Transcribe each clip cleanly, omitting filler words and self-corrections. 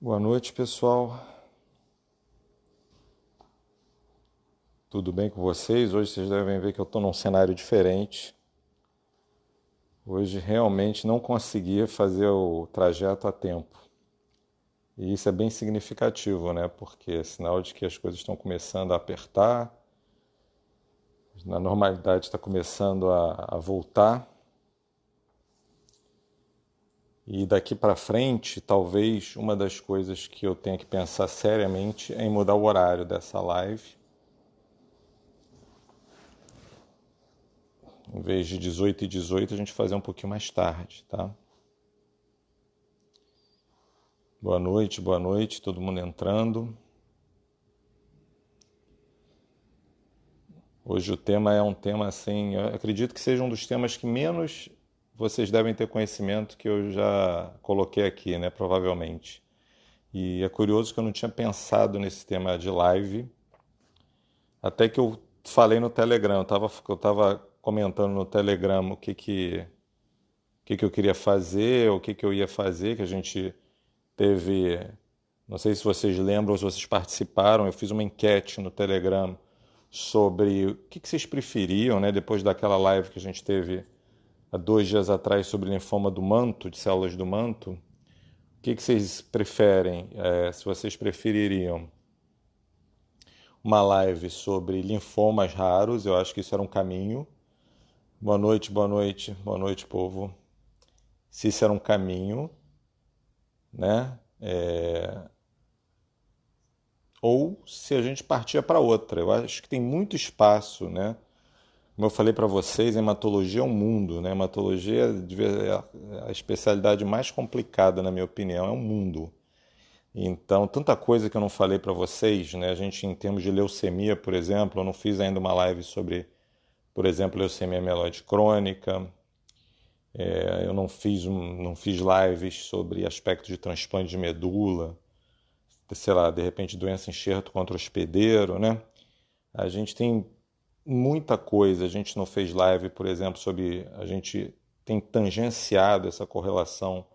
Boa noite, pessoal. Tudo bem com vocês? Hoje vocês devem ver que eu estou num cenário diferente. Hoje realmente não consegui fazer o trajeto a tempo. E isso é bem significativo, né? Porque é sinal de que as coisas estão começando a apertar, a normalidade está começando a voltar. E daqui para frente, talvez uma das coisas que eu tenha que pensar seriamente é em mudar o horário dessa live. Em vez de 18h18, a gente fazer um pouquinho mais tarde, tá? boa noite, todo mundo entrando. Hoje o tema é um tema assim, eu acredito que seja um dos temas que menos vocês devem ter conhecimento que eu já coloquei aqui, né, provavelmente. E é curioso que eu não tinha pensado nesse tema de live, até que eu falei no Telegram, eu tava comentando no Telegram o que eu queria fazer, o que eu ia fazer, que a gente teve, não sei se vocês lembram ou se vocês participaram, eu fiz uma enquete no Telegram sobre o que vocês preferiam, né, depois daquela live que a gente teve há 2 dias atrás sobre linfoma do manto, de células do manto. O que vocês preferem? Se vocês prefeririam uma live sobre linfomas raros, eu acho que isso era um caminho. Boa noite, povo. Se isso era um caminho, né? Ou se a gente partia para outra. Eu acho que tem muito espaço, né? Como eu falei para vocês, hematologia é um mundo, né? Hematologia é a especialidade mais complicada, na minha opinião, é um mundo. Então, tanta coisa que eu não falei para vocês, né? A gente, em termos de leucemia, por exemplo, eu não fiz ainda uma live sobre, por exemplo, leucemia mieloide crônica. Eu não fiz lives sobre aspectos de transplante de medula, sei lá, de repente doença enxerto contra o hospedeiro, né? A gente tem muita coisa. A gente não fez live, por exemplo, sobre. A gente tem tangenciado essa correlação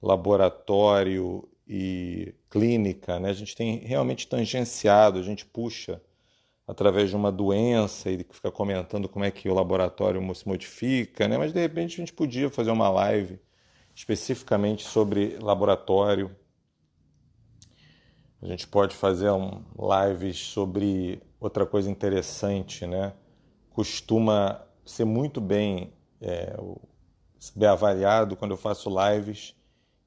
laboratório e clínica, né? A gente tem realmente tangenciado, a gente puxa através de uma doença e fica comentando como é que o laboratório se modifica, né? Mas de repente a gente podia fazer uma live especificamente sobre laboratório. A gente pode fazer lives sobre outra coisa interessante, né? Costuma ser muito bem avaliado quando eu faço lives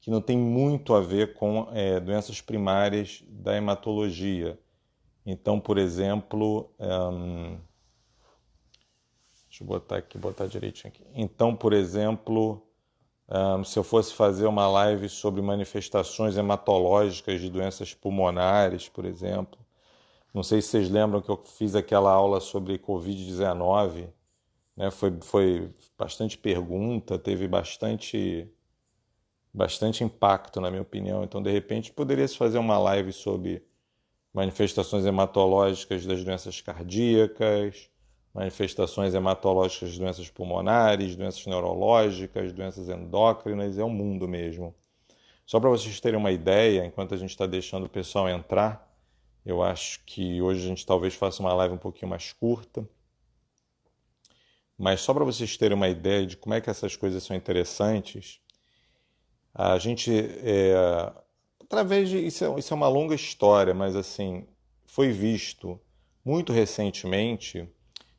que não tem muito a ver com doenças primárias da hematologia. Então, por exemplo, deixa eu botar aqui, botar direitinho aqui. Então, por exemplo, se eu fosse fazer uma live sobre manifestações hematológicas de doenças pulmonares, por exemplo, não sei se vocês lembram que eu fiz aquela aula sobre Covid-19, né? Foi bastante pergunta, teve bastante impacto, na minha opinião. Então, de repente, poderia-se fazer uma live sobre manifestações hematológicas das doenças cardíacas, manifestações hematológicas de doenças pulmonares, doenças neurológicas, doenças endócrinas, é um mundo mesmo. Só para vocês terem uma ideia, enquanto a gente está deixando o pessoal entrar, eu acho que hoje a gente talvez faça uma live um pouquinho mais curta, mas só para vocês terem uma ideia de como é que essas coisas são interessantes, a gente, através de. Isso é uma longa história, mas assim, foi visto muito recentemente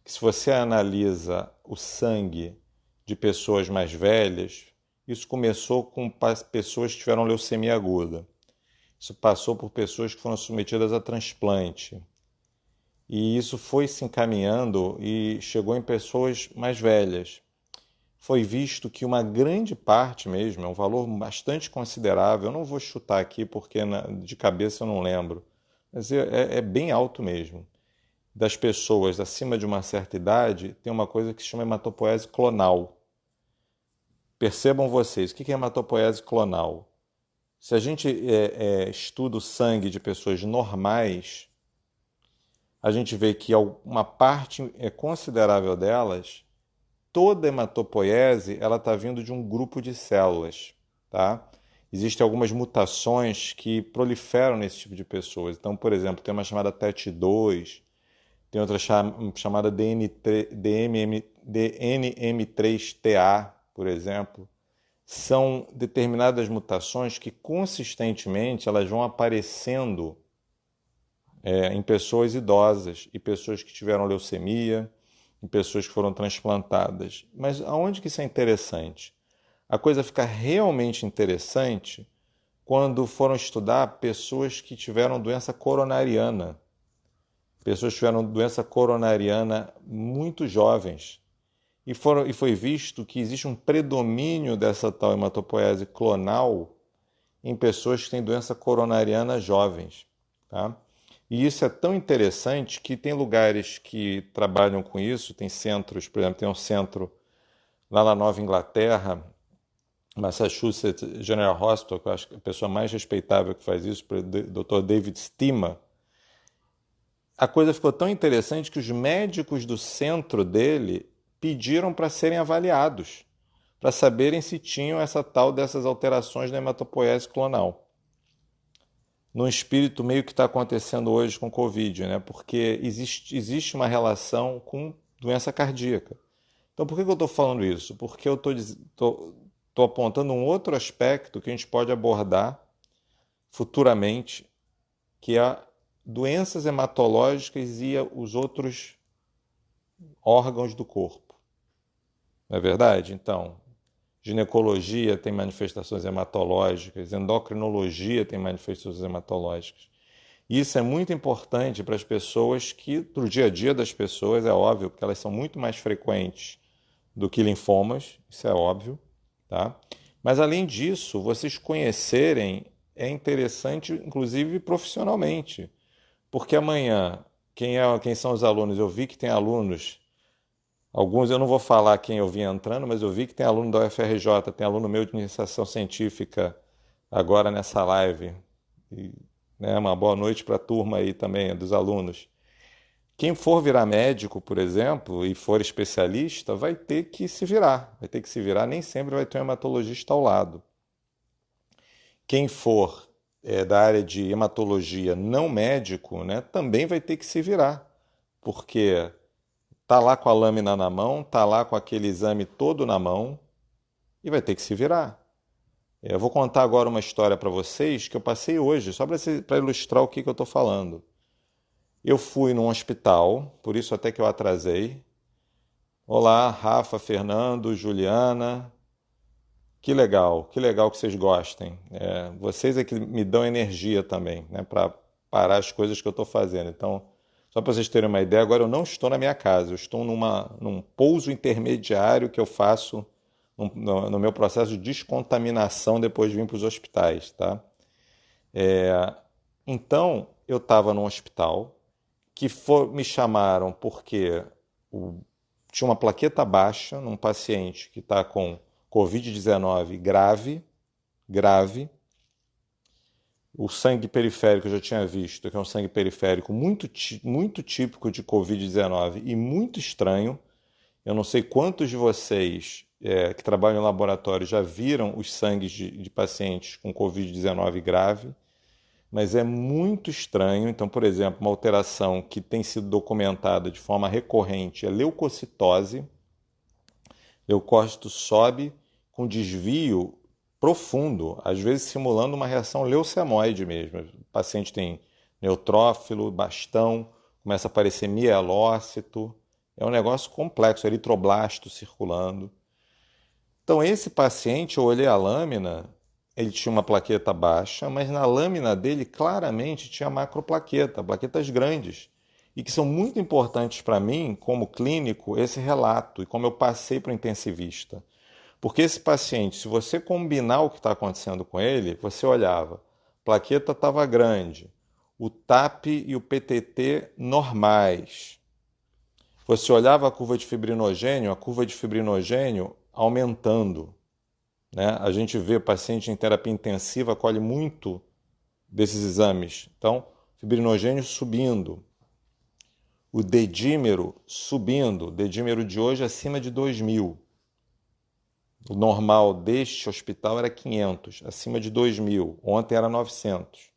que se você analisa o sangue de pessoas mais velhas, isso começou com pessoas que tiveram leucemia aguda. Isso passou por pessoas que foram submetidas a transplante. E isso foi se encaminhando e chegou em pessoas mais velhas. Foi visto que uma grande parte mesmo, é um valor bastante considerável, eu não vou chutar aqui porque de cabeça eu não lembro, mas é bem alto mesmo. Das pessoas acima de uma certa idade, tem uma coisa que se chama hematopoese clonal. Percebam vocês, o que é hematopoese clonal? Se a gente estuda o sangue de pessoas normais, a gente vê que uma parte considerável delas, toda hematopoiese, ela está vindo de um grupo de células, tá? existem algumas mutações que proliferam nesse tipo de pessoas. Então, por exemplo, tem uma chamada TET2, tem outra chamada DNM3TA, por exemplo. São determinadas mutações que consistentemente elas vão aparecendo em pessoas idosas e pessoas que tiveram leucemia, em pessoas que foram transplantadas. Mas aonde que isso é interessante? A coisa fica realmente interessante quando foram estudar pessoas que tiveram doença coronariana. Pessoas que tiveram doença coronariana muito jovens. E foi visto que existe um predomínio dessa tal hematopoiese clonal em pessoas que têm doença coronariana jovens. Tá? E isso é tão interessante que tem lugares que trabalham com isso, tem centros, por exemplo, tem um centro lá na Nova Inglaterra, Massachusetts General Hospital, que eu acho que é a pessoa mais respeitável que faz isso, o Dr. David Stima. A coisa ficou tão interessante que os médicos do centro dele pediram para serem avaliados, para saberem se tinham essa tal dessas alterações na hematopoiese clonal. Num espírito meio que está acontecendo hoje com o Covid, né? Porque existe uma relação com doença cardíaca. Então, por que eu estou falando isso? Porque eu estou apontando um outro aspecto que a gente pode abordar futuramente, que é doenças hematológicas e os outros órgãos do corpo. Não é verdade? Então, ginecologia tem manifestações hematológicas, endocrinologia tem manifestações hematológicas. Isso é muito importante para as pessoas para o dia a dia das pessoas, é óbvio, porque elas são muito mais frequentes do que linfomas, isso é óbvio, tá? Mas além disso, vocês conhecerem é interessante, inclusive profissionalmente, porque amanhã, quem são os alunos? Eu vi que tem alunos, alguns eu não vou falar quem eu vi entrando, mas eu vi que tem aluno da UFRJ, tem aluno meu de iniciação científica agora nessa live. E, né, uma boa noite para a turma aí também, dos alunos. Quem for virar médico, por exemplo, e for especialista, vai ter que se virar. Vai ter que se virar, nem sempre vai ter um hematologista ao lado. Quem for da área de hematologia não médico, né, também vai ter que se virar, porque tá lá com a lâmina na mão, tá lá com aquele exame todo na mão e vai ter que se virar. Eu vou contar agora uma história para vocês que eu passei hoje, só para ilustrar o que eu estou falando. Eu fui num hospital, por isso até que eu atrasei. Olá, Rafa, Fernando, Juliana. Que legal que vocês gostem. Vocês é que me dão energia também, né, para parar as coisas que eu estou fazendo. Então, só para vocês terem uma ideia, agora eu não estou na minha casa, eu estou num pouso intermediário que eu faço no meu processo de descontaminação depois de vir para os hospitais, tá? Então, eu estava num hospital me chamaram porque o- tinha uma plaqueta baixa num paciente que está com Covid-19 grave, grave. O sangue periférico eu já tinha visto, que é um sangue periférico muito típico de Covid-19 e muito estranho. Eu não sei quantos de vocês que trabalham em laboratório já viram os sangues de pacientes com Covid-19 grave, mas é muito estranho. Então, por exemplo, uma alteração que tem sido documentada de forma recorrente é leucocitose. Leucócito sobe com desvio profundo, às vezes simulando uma reação leucemoide mesmo. O paciente tem neutrófilo, bastão, começa a aparecer mielócito. É um negócio complexo, eritroblasto circulando. Então, esse paciente, eu olhei a lâmina, ele tinha uma plaqueta baixa, mas na lâmina dele claramente tinha macroplaqueta, plaquetas grandes, e que são muito importantes para mim, como clínico, esse relato, e como eu passei para o intensivista. Porque esse paciente, se você combinar o que está acontecendo com ele, você olhava, plaqueta estava grande, o TAP e o PTT normais. Você olhava a curva de fibrinogênio aumentando. Né? A gente vê o paciente em terapia intensiva, colhe muito desses exames. Então, fibrinogênio subindo, o dedímero subindo, o dedímero de hoje acima de 2000. O normal deste hospital era 500, acima de 2.000. Ontem era 900.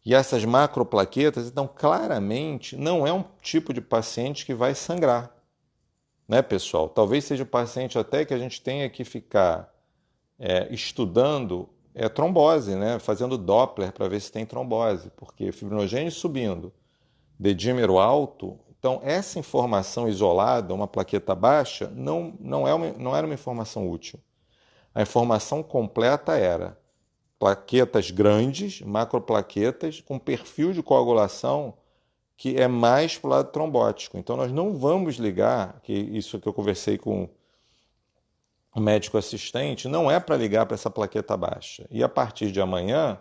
E essas macroplaquetas, então, claramente, não é um tipo de paciente que vai sangrar, né, pessoal? Talvez seja o paciente até que a gente tenha que ficar estudando trombose, né? Fazendo Doppler para ver se tem trombose, porque fibrinogênio subindo, dedímero alto. Então, essa informação isolada, uma plaqueta baixa, não era uma informação útil. A informação completa era plaquetas grandes, macroplaquetas, com perfil de coagulação que é mais para o lado trombótico. Então, nós não vamos ligar, que isso que eu conversei com o médico assistente, não é para ligar para essa plaqueta baixa. E a partir de amanhã,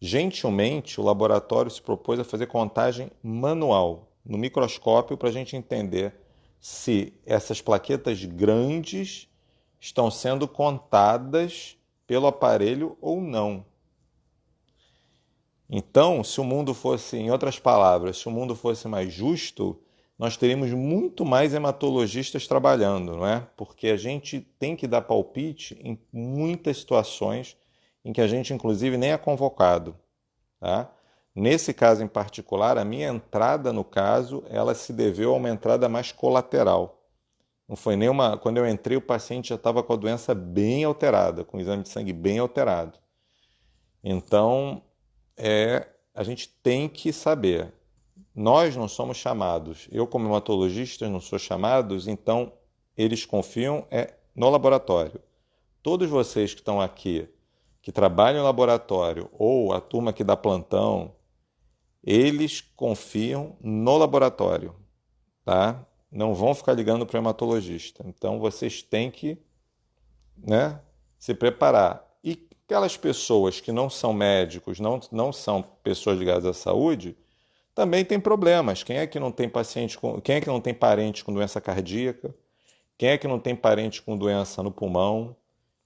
gentilmente, o laboratório se propôs a fazer contagem manual, no microscópio, para a gente entender se essas plaquetas grandes estão sendo contadas pelo aparelho ou não. Então, se o mundo fosse, em outras palavras, se o mundo fosse mais justo, nós teríamos muito mais hematologistas trabalhando, não é? Porque a gente tem que dar palpite em muitas situações em que a gente, inclusive, nem é convocado, tá? Nesse caso em particular, a minha entrada no caso, ela se deveu a uma entrada mais colateral. Não foi nenhuma. Quando eu entrei, o paciente já estava com a doença bem alterada, com o exame de sangue bem alterado. Então, a gente tem que saber. Nós não somos chamados. Eu, como hematologista, não sou chamados, então eles confiam no laboratório. Todos vocês que estão aqui, que trabalham em laboratório, ou a turma que dá plantão, eles confiam no laboratório, tá? Não vão ficar ligando para o hematologista. Então vocês têm que, né, se preparar. E aquelas pessoas que não são médicos, não são pessoas ligadas à saúde, também tem problemas. Quem é que não tem quem é que não tem parente com doença cardíaca? Quem é que não tem parente com doença no pulmão?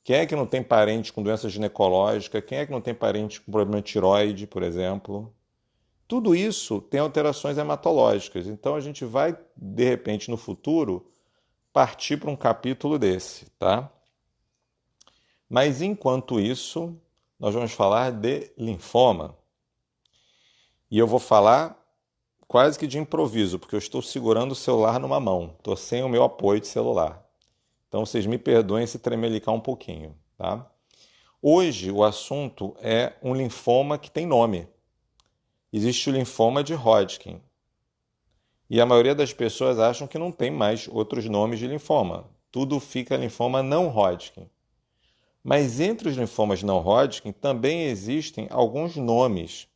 Quem é que não tem parente com doença ginecológica? Quem é que não tem parente com problema de tiroide, por exemplo? Tudo isso tem alterações hematológicas. Então a gente vai, de repente, no futuro, partir para um capítulo desse, tá? Mas enquanto isso, nós vamos falar de linfoma. E eu vou falar quase que de improviso, porque eu estou segurando o celular numa mão, estou sem o meu apoio de celular. Então vocês me perdoem se tremelicar um pouquinho, tá? Hoje o assunto é um linfoma que tem nome. Existe o linfoma de Hodgkin. E a maioria das pessoas acham que não tem mais outros nomes de linfoma. Tudo fica linfoma não Hodgkin. Mas entre os linfomas não Hodgkin também existem alguns nomes.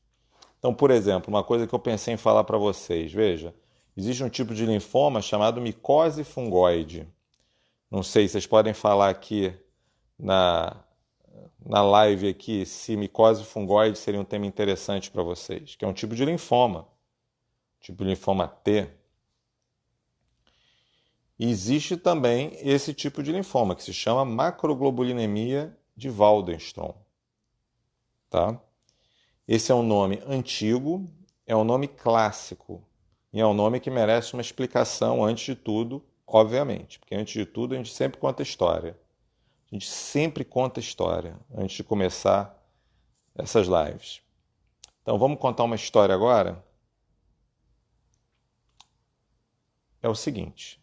Então, por exemplo, uma coisa que eu pensei em falar para vocês, veja, existe um tipo de linfoma chamado micose fungoide. Não sei, vocês podem falar aqui na, na live aqui se micose fungoide seria um tema interessante para vocês, que é um tipo de linfoma, tipo de linfoma T. E existe também esse tipo de linfoma, que se chama macroglobulinemia de Waldenstrom, tá? Esse é um nome antigo, é um nome clássico e é um nome que merece uma explicação antes de tudo, obviamente, porque antes de tudo a gente sempre conta história. A gente sempre conta história antes de começar essas lives. Então vamos contar uma história agora? É o seguinte: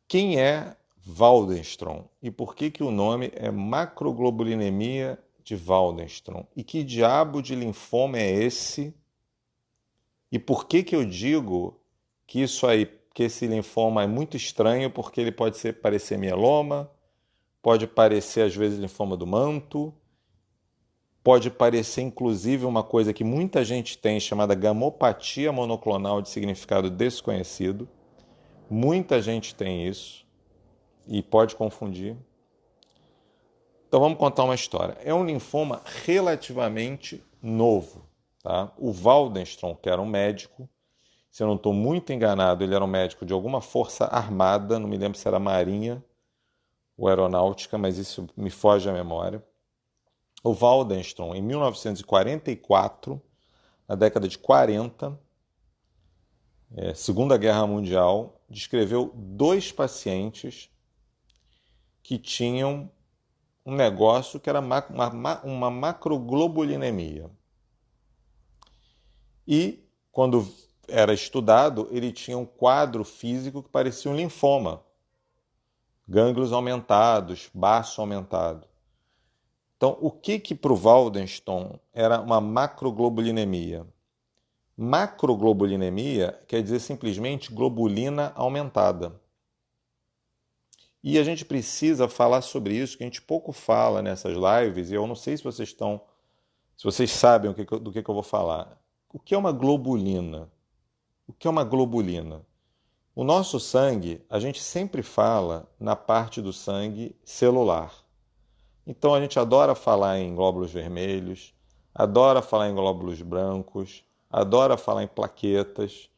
quem é Waldenstrom e por que que o nome é macroglobulinemia de Waldenstrom? E que diabo de linfoma é esse? E por que que eu digo que que esse linfoma é muito estranho? Porque ele pode parecer mieloma, pode parecer às vezes linfoma do manto, pode parecer inclusive uma coisa que muita gente tem chamada gamopatia monoclonal de significado desconhecido. Muita gente tem isso e pode confundir. Então vamos contar uma história. É um linfoma relativamente novo, tá? O Waldenstrom, que era um médico, se eu não estou muito enganado, ele era um médico de alguma força armada, não me lembro se era marinha ou aeronáutica, mas isso me foge à memória. O Waldenstrom, em 1944, na década de 40, Segunda Guerra Mundial, descreveu dois pacientes que tinham um negócio que era uma macroglobulinemia. E, quando era estudado, ele tinha um quadro físico que parecia um linfoma, gânglios aumentados, baço aumentado. Então, o que para o Waldenstone era uma macroglobulinemia? Macroglobulinemia quer dizer simplesmente globulina aumentada. E a gente precisa falar sobre isso, que a gente pouco fala nessas lives, e eu não sei se vocês sabem do que eu vou falar. O que é uma globulina? O que é uma globulina? O nosso sangue, a gente sempre fala na parte do sangue celular. Então a gente adora falar em glóbulos vermelhos, adora falar em glóbulos brancos, adora falar em plaquetas.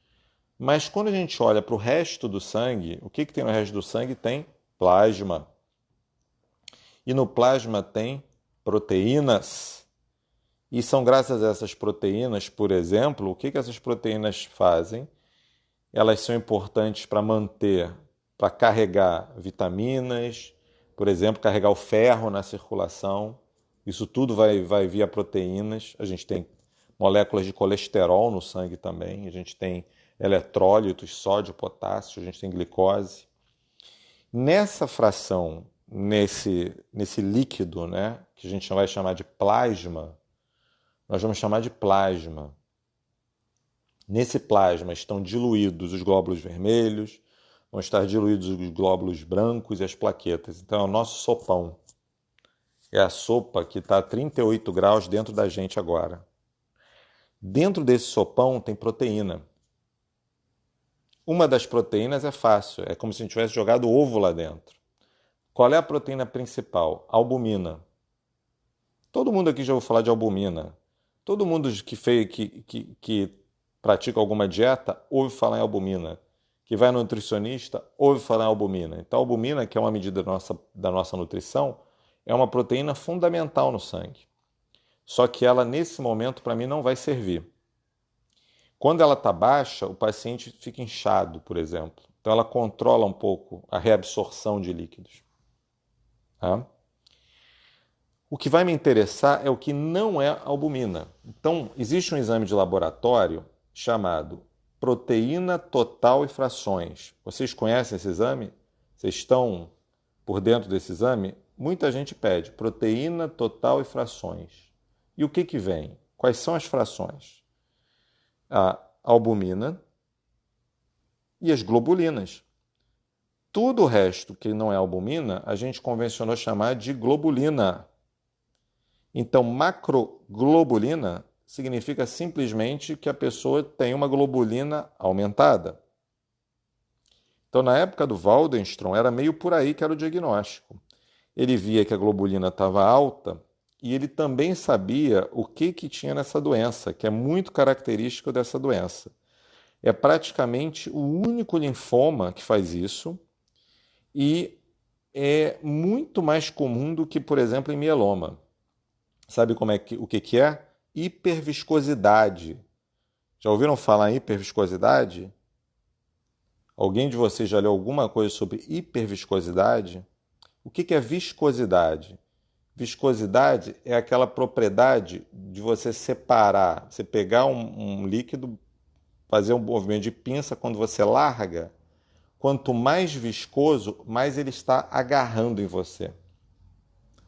Mas quando a gente olha para o resto do sangue, o que tem no resto do sangue? Tem plasma. E no plasma tem proteínas. E são graças a essas proteínas, por exemplo, o que essas proteínas fazem? Elas são importantes para manter, para carregar vitaminas, por exemplo, carregar o ferro na circulação. Isso tudo vai via proteínas. A gente tem moléculas de colesterol no sangue também. A gente tem eletrólitos, sódio, potássio, a gente tem glicose. Nessa fração, nesse líquido, né, que a gente vai chamar de plasma, nós vamos chamar de plasma. Nesse plasma estão diluídos os glóbulos vermelhos, vão estar diluídos os glóbulos brancos e as plaquetas. Então é o nosso sopão. É a sopa que está a 38 graus dentro da gente agora. Dentro desse sopão tem proteína. Uma das proteínas é fácil, é como se a gente tivesse jogado ovo lá dentro. Qual é a proteína principal? Albumina. Todo mundo aqui já ouviu falar de albumina. Todo mundo que pratica alguma dieta ouve falar em albumina. Que vai no nutricionista ouve falar em albumina. Então, a albumina, que é uma medida da nossa nutrição, é uma proteína fundamental no sangue. Só que ela, nesse momento, para mim, não vai servir. Quando ela está baixa, o paciente fica inchado, por exemplo. Então, ela controla um pouco a reabsorção de líquidos. Tá? O que vai me interessar é o que não é albumina. Então, existe um exame de laboratório chamado proteína total e frações. Vocês conhecem esse exame? Vocês estão por dentro desse exame? Muita gente pede proteína total e frações. E o que vem? Quais são as frações? A albumina e as globulinas. Tudo o resto que não é albumina, a gente convencionou chamar de globulina. Então, macroglobulina significa simplesmente que a pessoa tem uma globulina aumentada. Então, na época do Waldenstrom, era meio por aí que era o diagnóstico. Ele via que a globulina estava alta e ele também sabia o que tinha nessa doença, que é muito característico dessa doença. É praticamente o único linfoma que faz isso e é muito mais comum do que, por exemplo, em mieloma. Sabe o que é? Hiperviscosidade. Já ouviram falar em hiperviscosidade? Alguém de vocês já leu alguma coisa sobre hiperviscosidade? O que é viscosidade? Viscosidade é aquela propriedade de você separar, você pegar um líquido, fazer um movimento de pinça, quando você larga, quanto mais viscoso, mais ele está agarrando em você.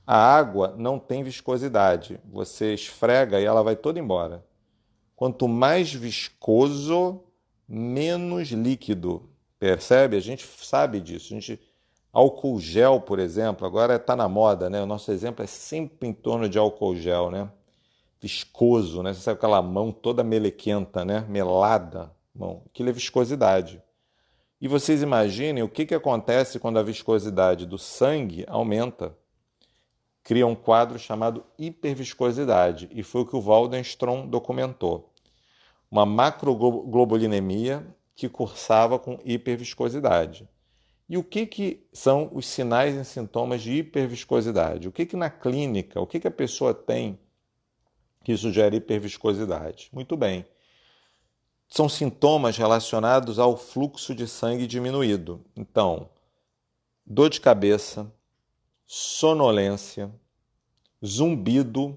A água não tem viscosidade. Você esfrega e ela vai toda embora. Quanto mais viscoso, menos líquido. Percebe? A gente sabe disso. Álcool gel, por exemplo, agora está na moda, né? O nosso exemplo é sempre em torno de álcool gel, né? Viscoso, né? Você sabe aquela mão toda melequenta, né? Melada. Bom, aquilo é viscosidade. E vocês imaginem o que acontece quando a viscosidade do sangue aumenta. Cria um quadro chamado hiperviscosidade, e foi o que o Waldenstrom documentou. Uma macroglobulinemia que cursava com hiperviscosidade. E o que são os sinais e sintomas de hiperviscosidade? O que na clínica, o que a pessoa tem que sugere hiperviscosidade? Muito bem. São sintomas relacionados ao fluxo de sangue diminuído. Então, dor de cabeça, sonolência, zumbido,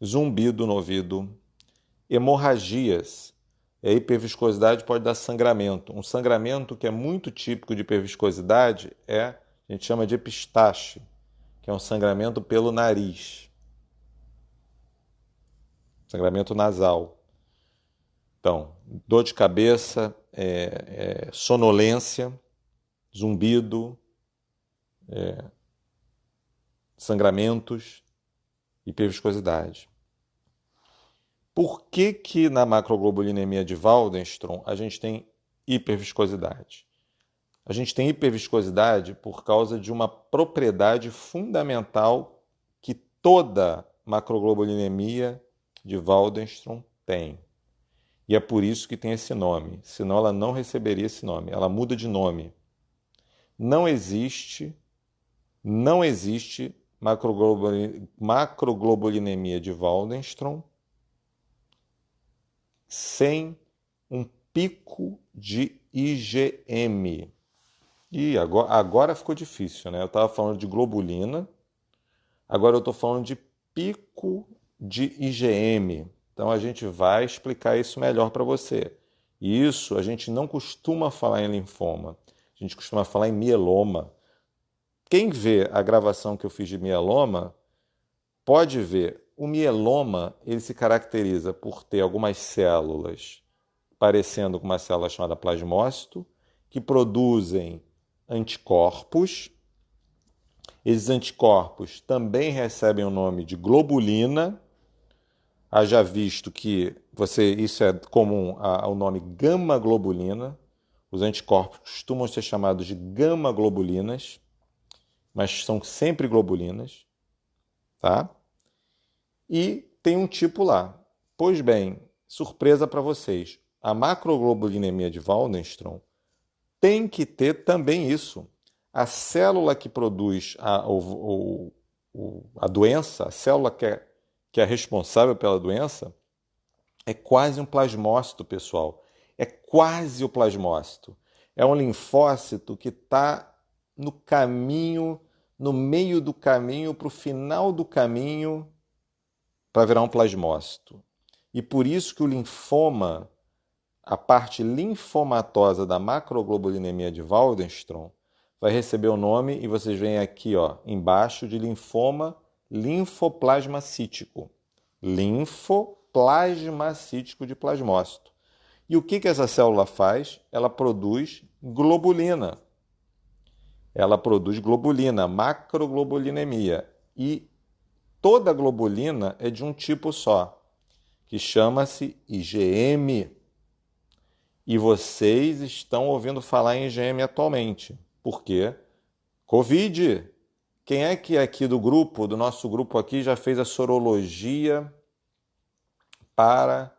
zumbido no ouvido, hemorragias. E a hiperviscosidade pode dar sangramento. Um sangramento que é muito típico de hiperviscosidade a gente chama de epistaxe, que é um sangramento pelo nariz, sangramento nasal. Então, dor de cabeça, sonolência, zumbido, sangramentos, hiperviscosidade. Por que que na macroglobulinemia de Waldenstrom a gente tem hiperviscosidade? A gente tem hiperviscosidade por causa de uma propriedade fundamental que toda macroglobulinemia de Waldenstrom tem. E é por isso que tem esse nome, senão ela não receberia esse nome. Ela muda de nome. Não existe macroglobulinemia de Waldenstrom sem um pico de IgM. E agora ficou difícil, né? Eu estava falando de globulina, agora eu estou falando de pico de IgM. Então a gente vai explicar isso melhor para você. E isso a gente não costuma falar em linfoma, a gente costuma falar em mieloma. Quem vê a gravação que eu fiz de mieloma, pode ver, o mieloma ele se caracteriza por ter algumas células parecendo com uma célula chamada plasmócito, que produzem anticorpos. Esses anticorpos também recebem o nome de globulina. Haja visto que isso é comum ao nome gama-globulina. Os anticorpos costumam ser chamados de gama-globulinas, mas são sempre globulinas, tá? E tem um tipo lá. Pois bem, surpresa para vocês, a macroglobulinemia de Waldenstrom tem que ter também isso. A célula que produz a doença, a célula que é responsável pela doença, é quase um plasmócito, pessoal. É quase o plasmócito. É um linfócito que está no caminho, no meio do caminho, para o final do caminho, para virar um plasmócito. E por isso que o linfoma, a parte linfomatosa da macroglobulinemia de Waldenstrom, vai receber o nome, e vocês veem aqui embaixo, de linfoma linfoplasmacítico. Linfoplasmacítico de plasmócito. E o que essa célula faz? Ela produz globulina. Ela produz globulina, macroglobulinemia. E toda globulina é de um tipo só, que chama-se IgM. E vocês estão ouvindo falar em IgM atualmente. Por quê? Covid. Quem é que aqui do nosso grupo aqui, já fez a sorologia para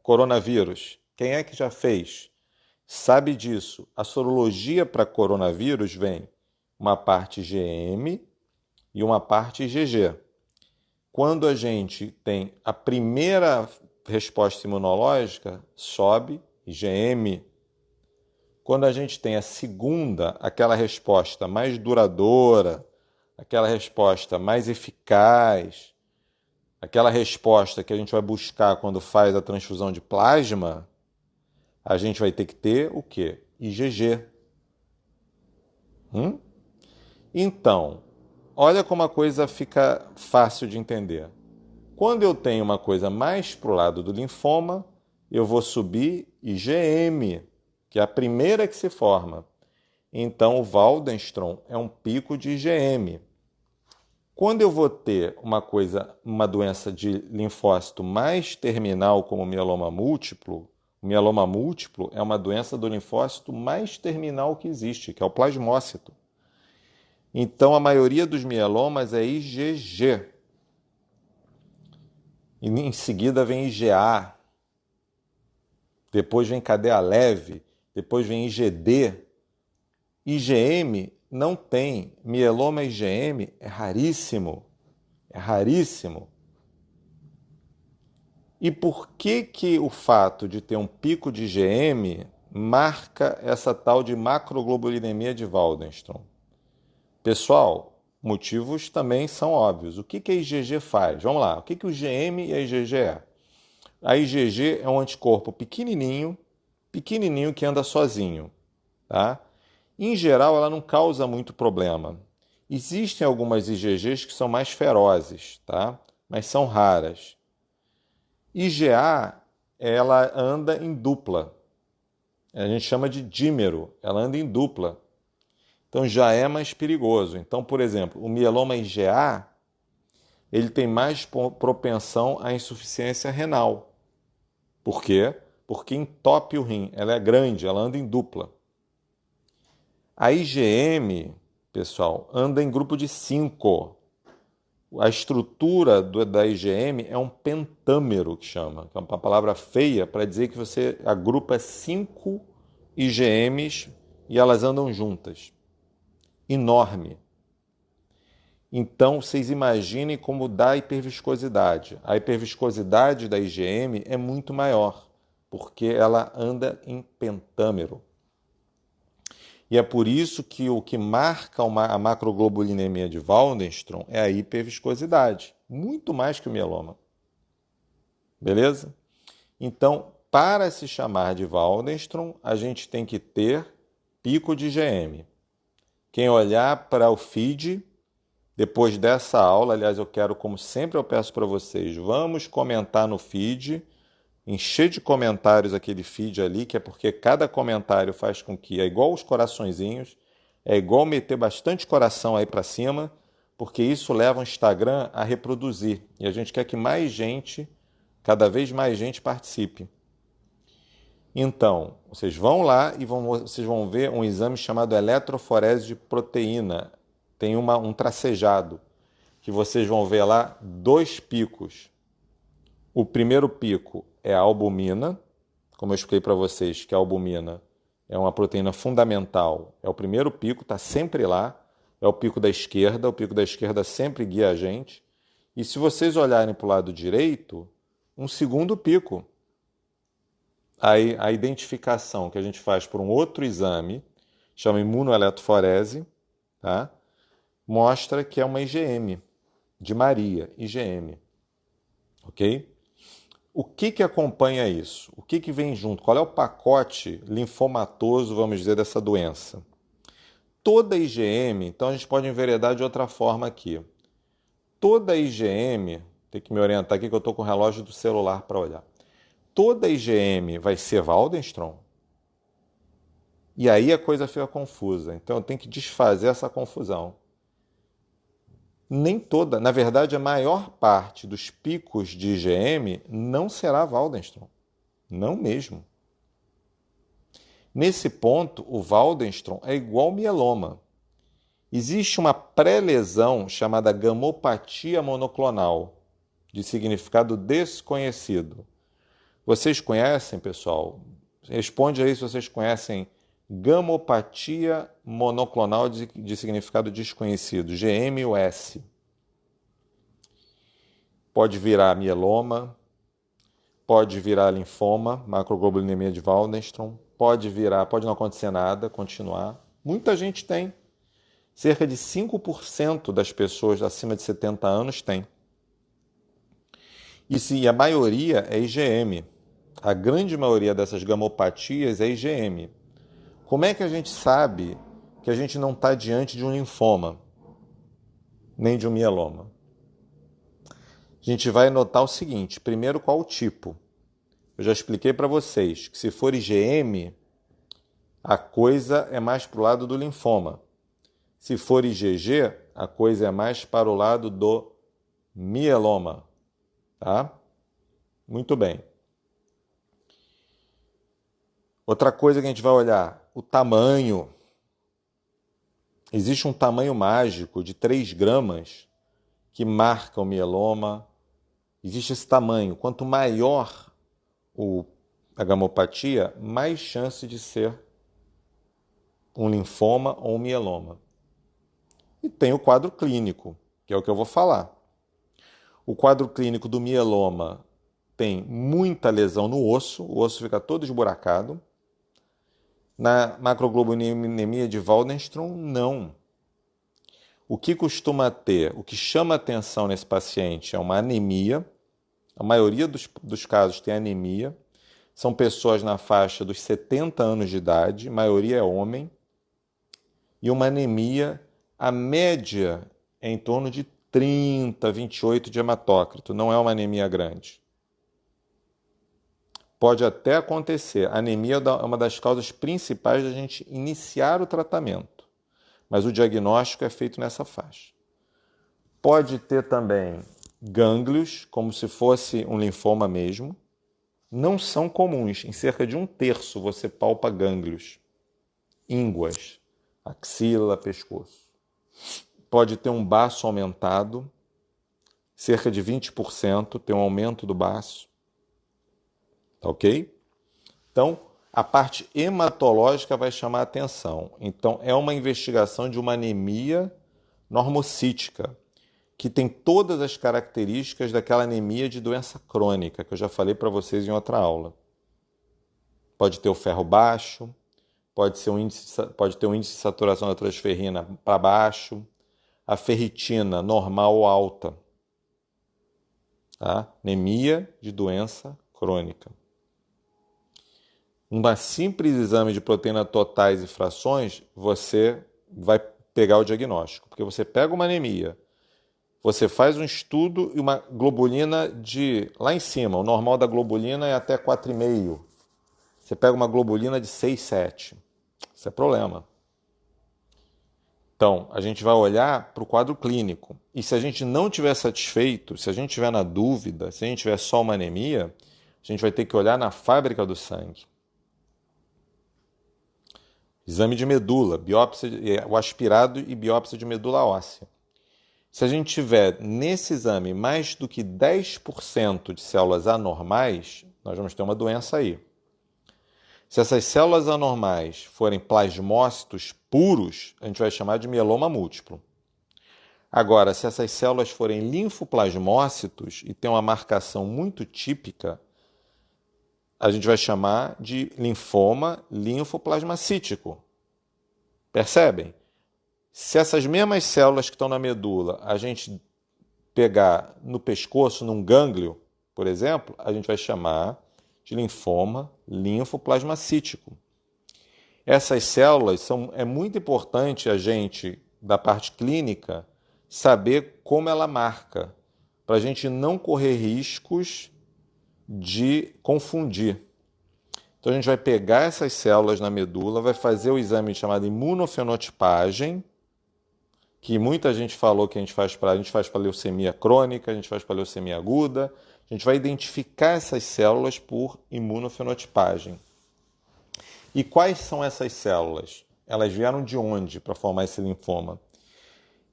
coronavírus? Quem é que já fez? Sabe disso. A sorologia para coronavírus vem uma parte IgM e uma parte IgG. Quando a gente tem a primeira resposta imunológica, sobe IgM. Quando a gente tem a segunda, aquela resposta mais duradoura, aquela resposta mais eficaz, aquela resposta que a gente vai buscar quando faz a transfusão de plasma, a gente vai ter que ter o quê? IgG. Então, olha como a coisa fica fácil de entender. Quando eu tenho uma coisa mais para o lado do linfoma, eu vou subir IgM, que é a primeira que se forma. Então, o Waldenstrom é um pico de IgM. Quando eu vou ter uma doença de linfócito mais terminal, como o mieloma múltiplo é uma doença do linfócito mais terminal que existe, que é o plasmócito. Então, a maioria dos mielomas é IgG. E em seguida vem IgA. Depois vem cadeia leve. Depois vem IgD. IgM não tem. Mieloma IgM é raríssimo. É raríssimo. E por que o fato de ter um pico de IgM marca essa tal de macroglobulinemia de Waldenstrom? Pessoal, motivos também são óbvios. O que que a IgG faz? Vamos lá. O que que o IgM e a IgG é? A IgG é um anticorpo pequenininho, pequenininho que anda sozinho, tá? Em geral, ela não causa muito problema. Existem algumas IgGs que são mais ferozes, tá? Mas são raras. IgA, ela anda em dupla. A gente chama de dímero. Ela anda em dupla. Então já é mais perigoso. Então, por exemplo, o mieloma IgA, ele tem mais propensão à insuficiência renal. Por quê? Porque entope o rim. Ela é grande, ela anda em dupla. A IgM, pessoal, anda em grupo de 5. A estrutura da IgM é um pentâmero, que chama. É uma palavra feia para dizer que você agrupa 5 IgMs e elas andam juntas. Enorme. Então, vocês imaginem como dá a hiperviscosidade. A hiperviscosidade da IgM é muito maior, porque ela anda em pentâmero. E é por isso que o que marca a macroglobulinemia de Waldenström é a hiperviscosidade, muito mais que o mieloma. Beleza? Então, para se chamar de Waldenström, a gente tem que ter pico de IgM. Quem olhar para o feed, depois dessa aula, aliás, eu quero, como sempre eu peço para vocês, vamos comentar no feed, encher de comentários aquele feed ali, que é porque cada comentário faz com que, é igual os coraçõezinhos, é igual meter bastante coração aí para cima, porque isso leva o Instagram a reproduzir. E a gente quer que mais gente, cada vez mais gente participe. Então, vocês vão lá e vocês vão ver um exame chamado eletroforese de proteína. Tem um tracejado, que vocês vão ver lá 2 picos. O primeiro pico é a albumina, como eu expliquei para vocês que a albumina é uma proteína fundamental. É o primeiro pico, está sempre lá. É o pico da esquerda sempre guia a gente. E se vocês olharem para o lado direito, um segundo pico. A identificação que a gente faz por um outro exame, chama imunoeletroforese, tá? Mostra que é uma IgM, de Maria, IgM. Ok? O que acompanha isso? O que vem junto? Qual é o pacote linfomatoso, vamos dizer, dessa doença? Toda IgM, então a gente pode enveredar de outra forma aqui. Toda IgM, tem que me orientar aqui que eu estou com o relógio do celular para olhar. Toda IgM vai ser Waldenström? E aí a coisa fica confusa. Então eu tenho que desfazer essa confusão. Nem toda, na verdade, a maior parte dos picos de IgM não será Waldenström. Não mesmo. Nesse ponto, o Waldenström é igual mieloma. Existe uma pré-lesão chamada gamopatia monoclonal, de significado desconhecido. Vocês conhecem, pessoal? Responde aí se vocês conhecem gamopatia monoclonal de significado desconhecido, GMUS. Pode virar mieloma, pode virar linfoma, macroglobulinemia de Waldenström, pode não acontecer nada, continuar. Muita gente tem. Cerca de 5% das pessoas acima de 70 anos tem. E a maioria é IgM. A grande maioria dessas gamopatias é IgM. Como é que a gente sabe que a gente não está diante de um linfoma, nem de um mieloma? A gente vai notar o seguinte: primeiro, qual o tipo? Eu já expliquei para vocês que se for IgM, a coisa é mais para o lado do linfoma. Se for IgG, a coisa é mais para o lado do mieloma. Tá? Muito bem. Outra coisa que a gente vai olhar, o tamanho. Existe um tamanho mágico de 3 gramas que marca o mieloma. Existe esse tamanho. Quanto maior a gamopatia, mais chance de ser um linfoma ou um mieloma. E tem o quadro clínico, que é o que eu vou falar. O quadro clínico do mieloma tem muita lesão no osso, o osso fica todo esburacado. Na macroglobulinemia de Waldenström, não. O que costuma ter, o que chama atenção nesse paciente é uma anemia. A maioria dos casos tem anemia. São pessoas na faixa dos 70 anos de idade, a maioria é homem. E uma anemia, a média é em torno de 30, 28 de hematócrito. Não é uma anemia grande. Pode até acontecer. A anemia é uma das causas principais da gente iniciar o tratamento. Mas o diagnóstico é feito nessa faixa. Pode ter também gânglios, como se fosse um linfoma mesmo. Não são comuns. Em cerca de 1/3 você palpa gânglios. Ínguas, axila, pescoço. Pode ter um baço aumentado, cerca de 20%, tem um aumento do baço. Tá ok? Então, a parte hematológica vai chamar a atenção. Então, é uma investigação de uma anemia normocítica, que tem todas as características daquela anemia de doença crônica, que eu já falei para vocês em outra aula. Pode ter o ferro baixo, pode ter um índice de saturação da transferrina para baixo, a ferritina normal ou alta. Tá? Anemia de doença crônica. Um simples exame de proteína totais e frações, você vai pegar o diagnóstico. Porque você pega uma anemia, você faz um estudo e uma globulina de lá em cima. O normal da globulina é até 4,5. Você pega uma globulina de 6, 7. Isso é problema. Então, a gente vai olhar para o quadro clínico. E se a gente não estiver satisfeito, se a gente estiver na dúvida, se a gente tiver só uma anemia, a gente vai ter que olhar na fábrica do sangue. Exame de medula, biópsia, o aspirado e biópsia de medula óssea. Se a gente tiver nesse exame mais do que 10% de células anormais, nós vamos ter uma doença aí. Se essas células anormais forem plasmócitos puros, a gente vai chamar de mieloma múltiplo. Agora, se essas células forem linfoplasmócitos e tem uma marcação muito típica, a gente vai chamar de linfoma linfoplasmacítico. Percebem? Se essas mesmas células que estão na medula a gente pegar no pescoço, num gânglio, por exemplo, a gente vai chamar de linfoma linfoplasmacítico. Essas células é muito importante a gente, da parte clínica, saber como ela marca, para a gente não correr riscos de confundir. Então a gente vai pegar essas células na medula, vai fazer o exame chamado imunofenotipagem, que muita gente falou que a gente faz para leucemia crônica, a gente faz para leucemia aguda. A gente vai identificar essas células por imunofenotipagem. E quais são essas células? Elas vieram de onde para formar esse linfoma?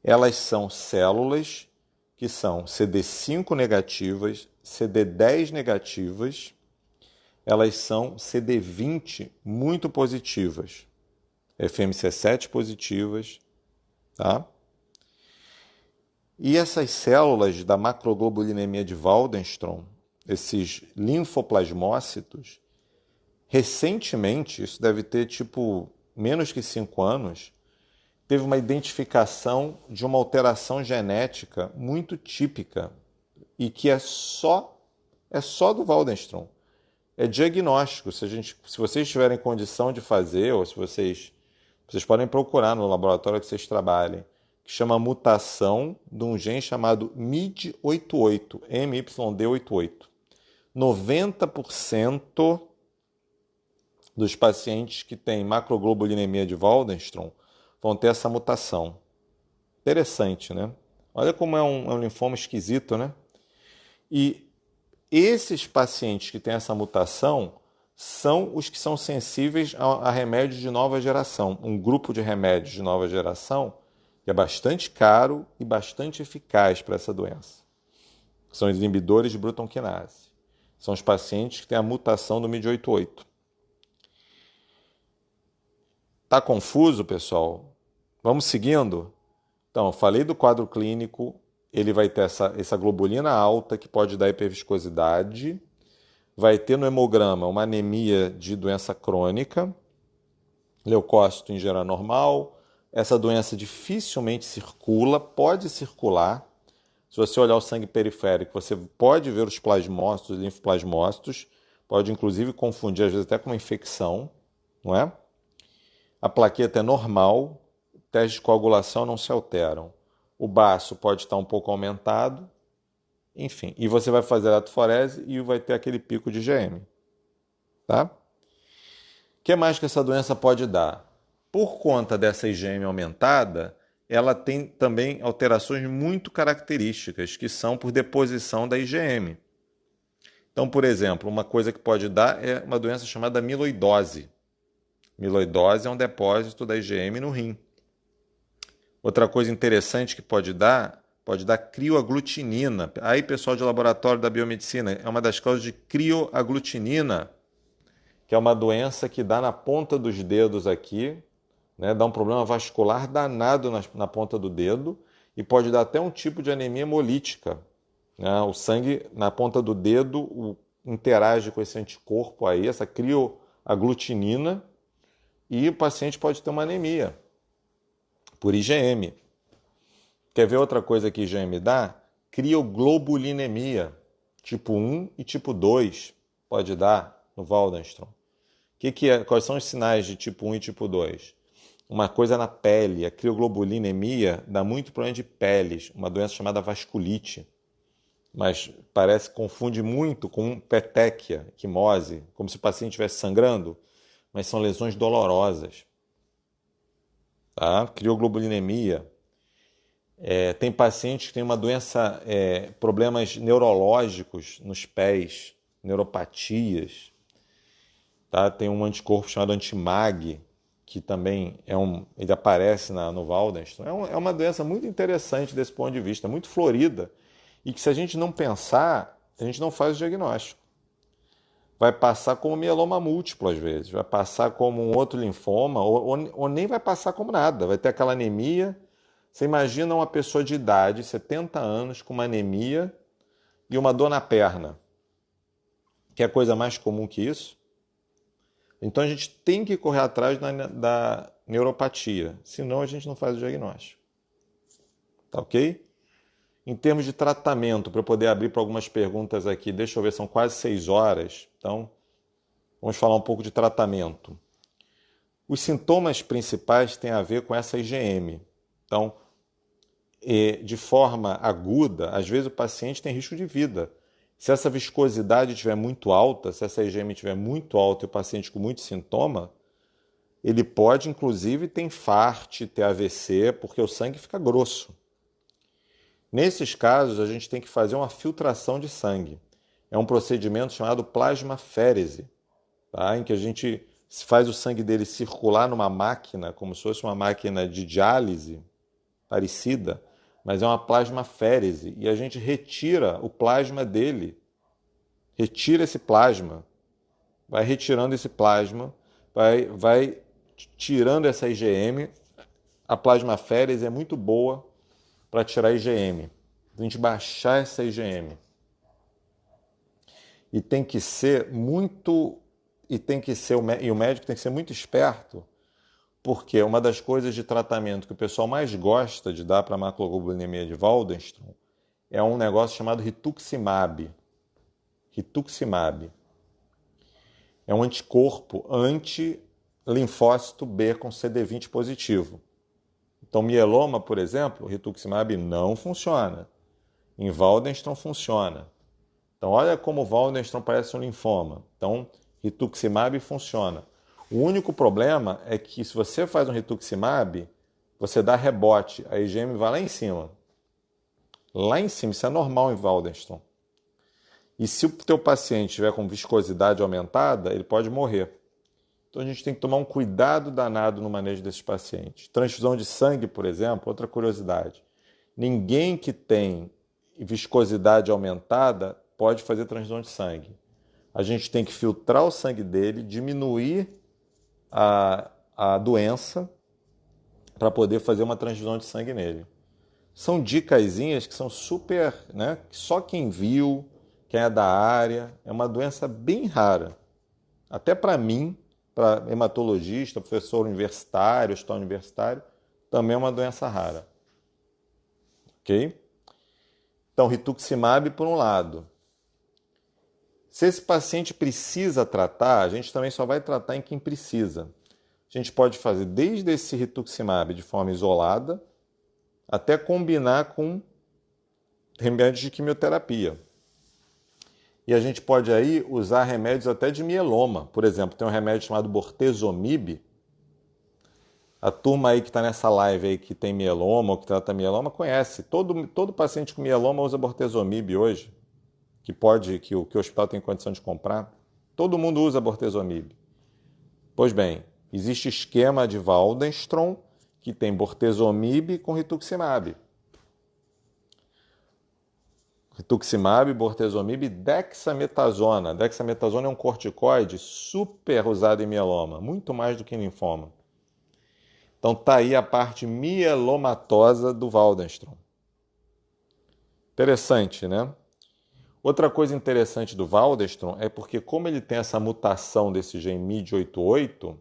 Elas são células que são CD5 negativas, CD10 negativas, elas são CD20 muito positivas, FMC7 positivas, tá? E essas células da macroglobulinemia de Waldenström, esses linfoplasmócitos, recentemente, isso deve ter menos que 5 anos, teve uma identificação de uma alteração genética muito típica e que é só do Waldenström. É diagnóstico. Se vocês tiverem condição de fazer, ou se vocês podem procurar no laboratório que vocês trabalhem, que chama mutação de um gene chamado MYD88, MYD88. 90% dos pacientes que têm macroglobulinemia de Waldenström vão ter essa mutação. Interessante, né? Olha como é um linfoma esquisito, né? E esses pacientes que têm essa mutação são os que são sensíveis a remédios de nova geração. Um grupo de remédios de nova geração que é bastante caro e bastante eficaz para essa doença. São os inibidores de Bruton quinase. São os pacientes que têm a mutação do MYD88. Tá confuso, pessoal? Vamos seguindo? Então, eu falei do quadro clínico, ele vai ter essa globulina alta que pode dar hiperviscosidade, vai ter no hemograma uma anemia de doença crônica, leucócito em geral normal, Essa doença dificilmente circula, pode circular. Se você olhar o sangue periférico, você pode ver os plasmócitos, os linfoplasmócitos, pode inclusive confundir, às vezes, até com uma infecção, não é? A plaqueta é normal, testes de coagulação não se alteram. O baço pode estar um pouco aumentado, enfim. E você vai fazer a atoforese e vai ter aquele pico de IgM, tá? O que mais que essa doença pode dar? Por conta dessa IgM aumentada, ela tem também alterações muito características, que são por deposição da IgM. Então, por exemplo, uma coisa que pode dar é uma doença chamada amiloidose. Amiloidose é um depósito da IgM no rim. Outra coisa interessante que pode dar crioaglutinina. Aí, pessoal de laboratório da biomedicina, é uma das causas de crioaglutinina, que é uma doença que dá na ponta dos dedos aqui, né? Dá um problema vascular danado na ponta do dedo e pode dar até um tipo de anemia hemolítica, né? O sangue na ponta do dedo interage com esse anticorpo aí, essa crioaglutinina, e o paciente pode ter uma anemia por IgM. Quer ver outra coisa que IgM dá? Crioglobulinemia, tipo 1 e tipo 2 pode dar no Waldenstrom. Quais são os sinais de tipo 1 e tipo 2? Uma coisa na pele, a crioglobulinemia dá muito problema de peles, uma doença chamada vasculite, mas parece que confunde muito com petequia, quimose, como se o paciente estivesse sangrando, mas são lesões dolorosas. Tá? Crioglobulinemia. Tem pacientes que têm uma doença, problemas neurológicos nos pés, neuropatias. Tá? Tem um anticorpo chamado antimag, que também ele aparece no Waldenstrom. É uma doença muito interessante desse ponto de vista, muito florida, e que se a gente não pensar, a gente não faz o diagnóstico. Vai passar como mieloma múltiplo às vezes, vai passar como um outro linfoma, ou nem vai passar como nada, vai ter aquela anemia. Você imagina uma pessoa de idade, 70 anos, com uma anemia e uma dor na perna. Que é coisa mais comum que isso? Então a gente tem que correr atrás da neuropatia, senão a gente não faz o diagnóstico. Tá ok? Em termos de tratamento, para eu poder abrir para algumas perguntas aqui, deixa eu ver, são quase 6 horas, então vamos falar um pouco de tratamento. Os sintomas principais têm a ver com essa IgM. Então, de forma aguda, às vezes o paciente tem risco de vida. Se essa viscosidade estiver muito alta, se essa IgM estiver muito alta e o paciente com muito sintoma, ele pode, inclusive, ter infarto, ter AVC, porque o sangue fica grosso. Nesses casos, a gente tem que fazer uma filtração de sangue. É um procedimento chamado plasmaférese, tá? Em que a gente faz o sangue dele circular numa máquina, como se fosse uma máquina de diálise parecida, mas é uma plasmaférese, e a gente retira o plasma dele, retira esse plasma, vai retirando esse plasma, vai tirando essa IgM. A plasmaférese é muito boa para tirar a IgM, a gente baixar essa IgM. E tem que ser muito, e o médico tem que ser muito esperto, porque uma das coisas de tratamento que o pessoal mais gosta de dar para a macroglobulinemia de Waldenstrom é um negócio chamado rituximab. Rituximab é um anticorpo anti-linfócito B com CD20 positivo. Então, mieloma, por exemplo, o rituximab não funciona. Em Waldenstrom funciona. Então, olha como o Waldenstrom parece um linfoma. Então, rituximab funciona. O único problema é que se você faz um rituximab, você dá rebote, a IgM vai lá em cima. Lá em cima, isso é normal em Waldenstrom. E se o teu paciente tiver com viscosidade aumentada, ele pode morrer. Então a gente tem que tomar um cuidado danado no manejo desses pacientes. Transfusão de sangue, por exemplo, outra curiosidade. Ninguém que tem viscosidade aumentada pode fazer transfusão de sangue. A gente tem que filtrar o sangue dele, diminuir a doença para poder fazer uma transfusão de sangue nele. São dicasinhas que são super, né? Só quem viu, quem é da área, é uma doença bem rara. Até para mim, para hematologista, professor universitário, hospital universitário, também é uma doença rara. Ok? Então, rituximab por um lado. Se esse paciente precisa tratar, a gente também só vai tratar em quem precisa. A gente pode fazer desde esse rituximab de forma isolada, até combinar com remédios de quimioterapia. E a gente pode aí usar remédios até de mieloma. Por exemplo, tem um remédio chamado bortezomib. A turma aí que está nessa live aí que tem mieloma ou que trata mieloma conhece. Todo paciente com mieloma usa bortezomib hoje, que o hospital tem condição de comprar. Todo mundo usa bortezomib. Pois bem, existe esquema de Waldenstrom que tem bortezomib com rituximab. Rituximab, bortezomib e dexametasona. Dexametasona é um corticoide super usado em mieloma, muito mais do que em linfoma. Então tá aí a parte mielomatosa do Waldenstrom. Interessante, né? Outra coisa interessante do Waldenstrom é porque como ele tem essa mutação desse gene MYD88,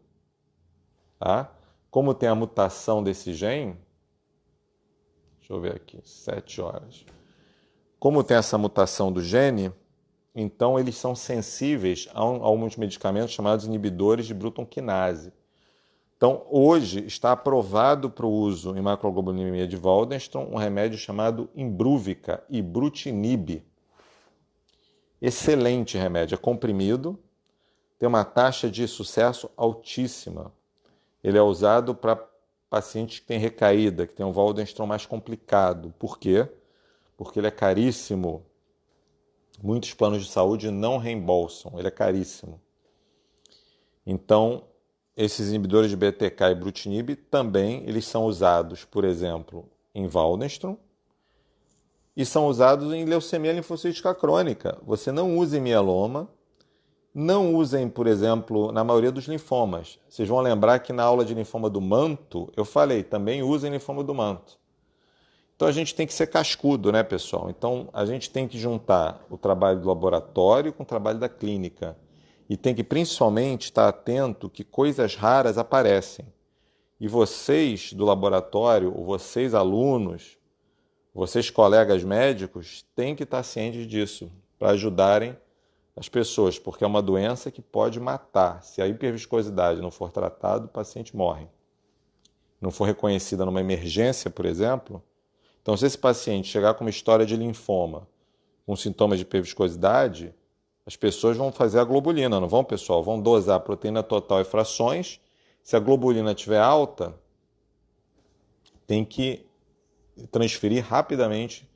tá? Como tem a mutação desse gene, deixa eu ver aqui, 7 horas. Como tem essa mutação do gene, então eles são sensíveis a alguns medicamentos chamados inibidores de Bruton quinase. Então, hoje está aprovado para o uso em macroglobulinemia de Waldenstrom um remédio chamado Imbruvica, ibrutinib. Excelente remédio, é comprimido, tem uma taxa de sucesso altíssima. Ele é usado para pacientes que têm recaída, que têm um Waldenstrom mais complicado. Por quê? Porque ele é caríssimo. Muitos planos de saúde não reembolsam, ele é caríssimo. Então, esses inibidores de BTK e ibrutinib também eles são usados, por exemplo, em Waldenstrom e são usados em leucemia linfocítica crônica. Você não usa em mieloma, não usem, por exemplo, na maioria dos linfomas. Vocês vão lembrar que na aula de linfoma do manto, eu falei, também usem linfoma do manto. Então a gente tem que ser cascudo, né, pessoal? Então a gente tem que juntar o trabalho do laboratório com o trabalho da clínica. E tem que principalmente estar atento que coisas raras aparecem. E vocês do laboratório, ou vocês alunos, vocês colegas médicos, têm que estar cientes disso para ajudarem as pessoas, porque é uma doença que pode matar. Se a hiperviscosidade não for tratada, o paciente morre. Não for reconhecida numa emergência, por exemplo. Então, se esse paciente chegar com uma história de linfoma, com sintomas de hiperviscosidade, as pessoas vão fazer a globulina, não vão, pessoal? Vão dosar a proteína total e frações. Se a globulina estiver alta, tem que transferir rapidamente,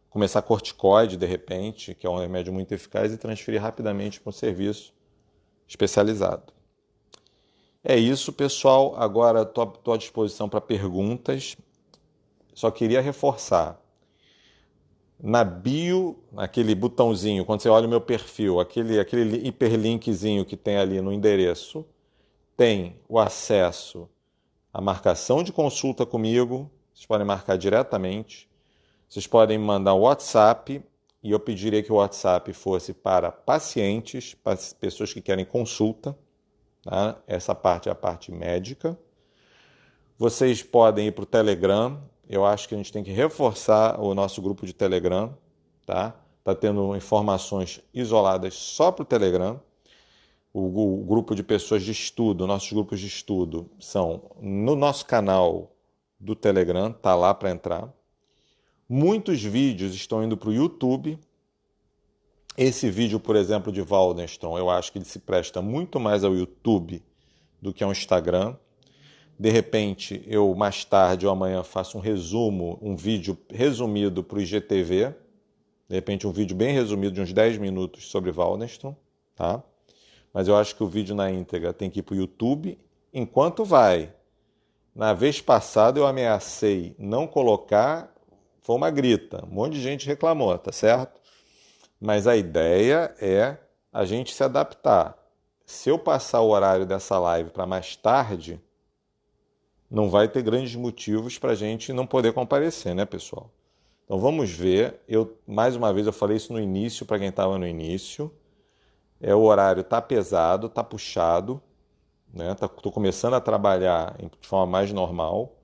começar corticoide, de repente, que é um remédio muito eficaz, e transferir rapidamente para um serviço especializado. É isso, pessoal. Agora estou à disposição para perguntas. Só queria reforçar. Na bio, aquele botãozinho, quando você olha o meu perfil, aquele hiperlinkzinho que tem ali no endereço, tem o acesso à marcação de consulta comigo. Vocês podem marcar diretamente. Vocês podem me mandar um WhatsApp e eu pediria que o WhatsApp fosse para pacientes, para pessoas que querem consulta. Tá? Essa parte é a parte médica. Vocês podem ir para o Telegram. Eu acho que a gente tem que reforçar o nosso grupo de Telegram. Tá? Tá tendo informações isoladas só para o Telegram. O grupo de pessoas de estudo, nossos grupos de estudo, são no nosso canal do Telegram, tá lá para entrar. Muitos vídeos estão indo para o YouTube. Esse vídeo, por exemplo, de Waldenstrom, eu acho que ele se presta muito mais ao YouTube do que ao Instagram. De repente, eu mais tarde ou amanhã faço um resumo, um vídeo resumido para o IGTV. De repente, um vídeo bem resumido de uns 10 minutos sobre Waldenstrom. Tá? Mas eu acho que o vídeo na íntegra tem que ir para o YouTube enquanto vai. Na vez passada eu ameacei não colocar, foi uma grita, um monte de gente reclamou, tá certo? Mas a ideia é a gente se adaptar. Se eu passar o horário dessa live para mais tarde, não vai ter grandes motivos para a gente não poder comparecer, né, pessoal? Então vamos ver. Mais uma vez, eu falei isso no início, para quem estava no início. O horário está pesado, está puxado. Estou começando a trabalhar de forma mais normal.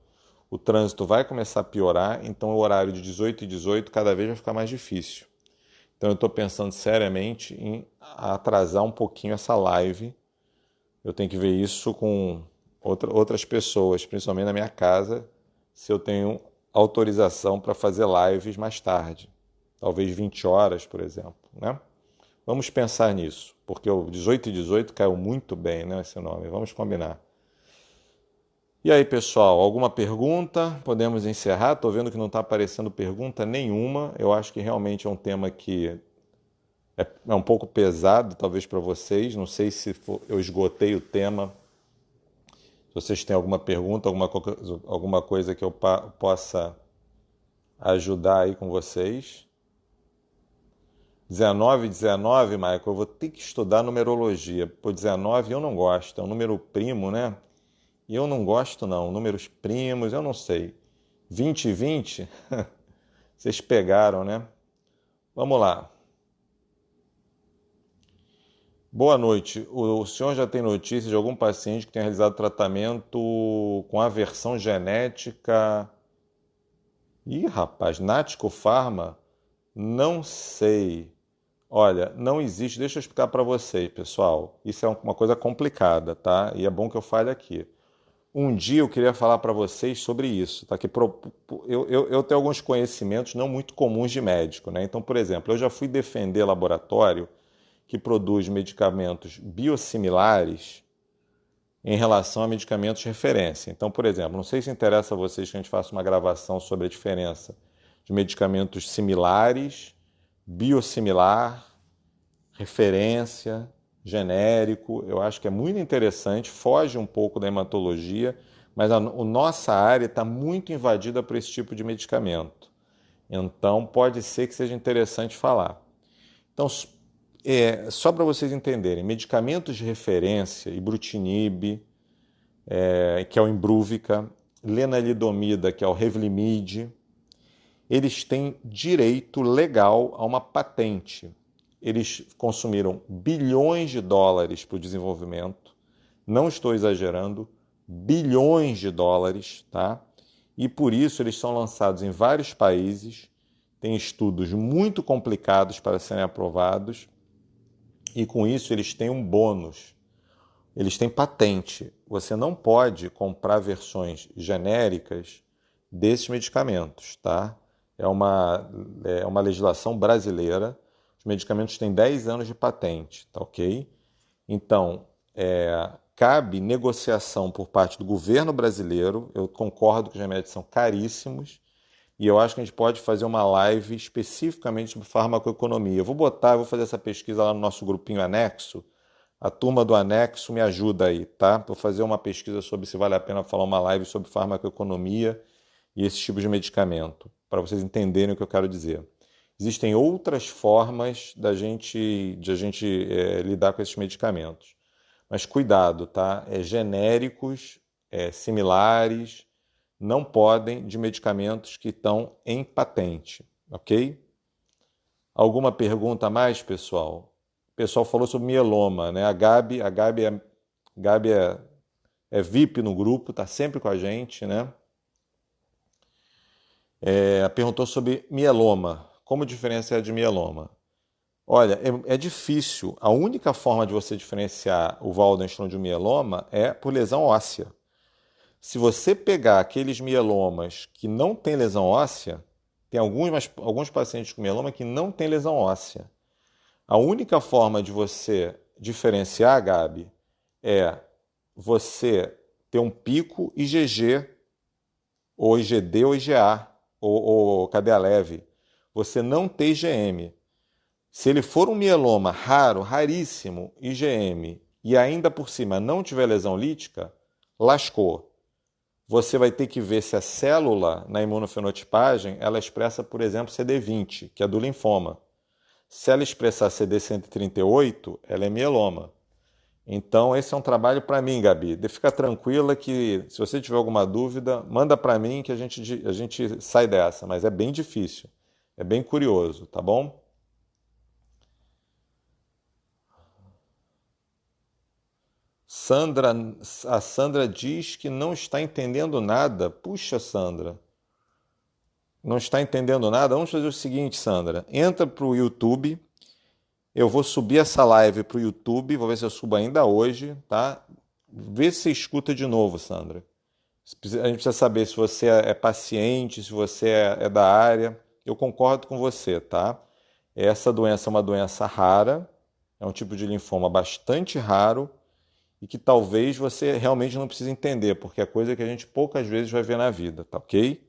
o trânsito vai começar a piorar, então o horário de 18 e 18 cada vez vai ficar mais difícil. Então eu estou pensando seriamente em atrasar um pouquinho essa live. Eu tenho que ver isso com outras pessoas, principalmente na minha casa, se eu tenho autorização para fazer lives mais tarde. Talvez 20 horas, por exemplo, né? Vamos pensar nisso, porque o 18 e 18 caiu muito bem, né, esse nome. Vamos combinar. E aí, pessoal, alguma pergunta? Podemos encerrar? Estou vendo que não está aparecendo pergunta nenhuma. Eu acho que realmente é um tema que é um pouco pesado, talvez para vocês. Não sei se eu esgotei o tema. Se vocês têm alguma pergunta, alguma coisa que eu possa ajudar aí com vocês. 19, Michael, eu vou ter que estudar numerologia. Por 19 eu não gosto, é um número primo, né? E eu não gosto não, números primos, eu não sei. 20 e 20, vocês pegaram, né? Vamos lá. Boa noite. O senhor já tem notícia de algum paciente que tenha realizado tratamento com aversão genética? Ih, rapaz, Nático Pharma? Não sei. Olha, não existe. Deixa eu explicar para vocês, pessoal. Isso é uma coisa complicada, tá? E é bom que eu fale aqui. Um dia eu queria falar para vocês sobre isso, tá? Eu tenho alguns conhecimentos não muito comuns de médico, né? Então, por exemplo, eu já fui defender laboratório que produz medicamentos biosimilares em relação a medicamentos de referência. Então, por exemplo, não sei se interessa a vocês que a gente faça uma gravação sobre a diferença de medicamentos similares, biosimilar, referência, genérico. Eu acho que é muito interessante, foge um pouco da hematologia, mas a nossa área está muito invadida por esse tipo de medicamento. Então, pode ser que seja interessante falar. Então, só para vocês entenderem, medicamentos de referência, ibrutinib, que é o Imbruvica, lenalidomida, que é o Revlimid, eles têm direito legal a uma patente. Eles consumiram bilhões de dólares para o desenvolvimento, não estou exagerando, bilhões de dólares, tá? E por isso eles são lançados em vários países, têm estudos muito complicados para serem aprovados, e com isso eles têm um bônus. Eles têm patente. Você não pode comprar versões genéricas desses medicamentos, tá? É uma legislação brasileira. Os medicamentos têm 10 anos de patente, tá ok? Então, cabe negociação por parte do governo brasileiro. Eu concordo que os remédios são caríssimos e eu acho que a gente pode fazer uma live especificamente sobre farmacoeconomia. Eu vou fazer essa pesquisa lá no nosso grupinho anexo. A turma do anexo me ajuda aí, tá? Vou fazer uma pesquisa sobre se vale a pena falar uma live sobre farmacoeconomia e esse tipo de medicamento, para vocês entenderem o que eu quero dizer. Existem outras formas de a gente lidar com esses medicamentos. Mas cuidado, tá? Genéricos, similares, não podem de medicamentos que estão em patente, ok? Alguma pergunta a mais, pessoal? O pessoal falou sobre mieloma, né? A Gabi é VIP no grupo, está sempre com a gente, né? Perguntou sobre mieloma. Como diferenciar de mieloma? Olha, é difícil. A única forma de você diferenciar o Waldenström de um mieloma é por lesão óssea. Se você pegar aqueles mielomas que não têm lesão óssea, tem alguns pacientes com mieloma que não têm lesão óssea. A única forma de você diferenciar, Gabi, é você ter um pico IgG, ou IgD ou IgA, ou cadeia leve. Você não ter IgM. Se ele for um mieloma raro, raríssimo, IgM, e ainda por cima não tiver lesão lítica, lascou. Você vai ter que ver se a célula na imunofenotipagem ela expressa, por exemplo, CD20, que é do linfoma. Se ela expressar CD138, ela é mieloma. Então, esse é um trabalho para mim, Gabi. Fica tranquila que, se você tiver alguma dúvida, manda para mim que a gente sai dessa. Mas é bem difícil, é bem curioso, tá bom? Sandra, a Sandra diz que não está entendendo nada. Puxa, Sandra, não está entendendo nada? Vamos fazer o seguinte, Sandra. Entra para o YouTube. Eu vou subir essa live para o YouTube. Vou ver se eu subo ainda hoje, tá? Vê se você escuta de novo, Sandra. A gente precisa saber se você é paciente, se você é da área. Eu concordo com você, tá? Essa doença é uma doença rara. É um tipo de linfoma bastante raro e que talvez você realmente não precise entender, porque é coisa que a gente poucas vezes vai ver na vida, tá ok?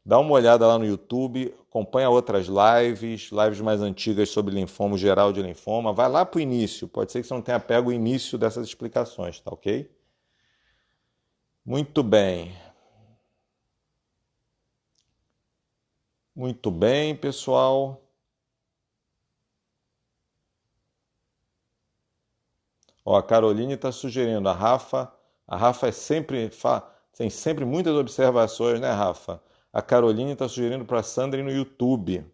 Dá uma olhada lá no YouTube, acompanha outras lives mais antigas sobre linfoma, o geral de linfoma. Vai lá para o início, pode ser que você não tenha pego o início dessas explicações, tá ok? Muito bem. Muito bem, pessoal. Ó, a Caroline está sugerindo, a Rafa tem sempre muitas observações, né, Rafa? A Caroline está sugerindo para a Sandra ir no YouTube.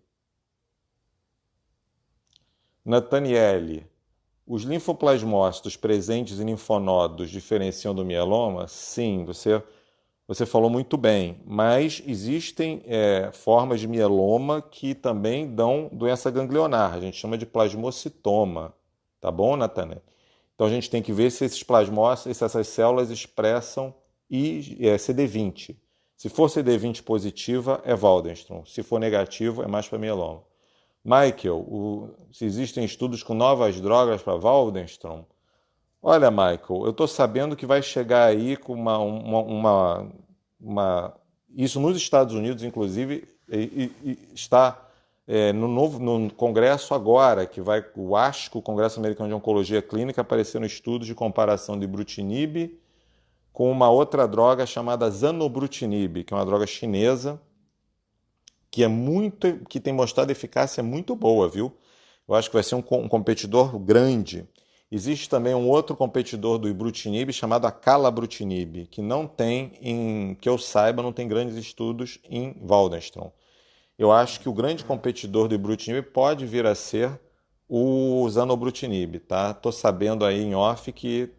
Nathaniele, os linfoplasmócitos presentes em linfonodos diferenciam do mieloma? Sim, você falou muito bem, mas existem formas de mieloma que também dão doença ganglionar, a gente chama de plasmocitoma, tá bom, Nathaniele? Então a gente tem que ver se esses plasmócitos, se essas células expressam CD20. Se for CD20 positiva, é Waldenstrom. Se for negativo, é mais para mieloma. Michael, se existem estudos com novas drogas para Waldenstrom? Olha, Michael, eu estou sabendo que vai chegar aí com isso nos Estados Unidos, inclusive, está no Congresso agora, que vai o ASCO, o Congresso Americano de Oncologia Clínica, aparecendo estudos de comparação de ibrutinib com uma outra droga chamada zanobrutinib, que é uma droga chinesa, que tem mostrado eficácia muito boa, viu? Eu acho que vai ser um competidor grande. Existe também um outro competidor do ibrutinib chamado acalabrutinib, que não tem, que eu saiba, não tem grandes estudos em Waldenstrom. Eu acho que o grande competidor do ibrutinib pode vir a ser o zanobrutinib, tá? Tô sabendo aí em off que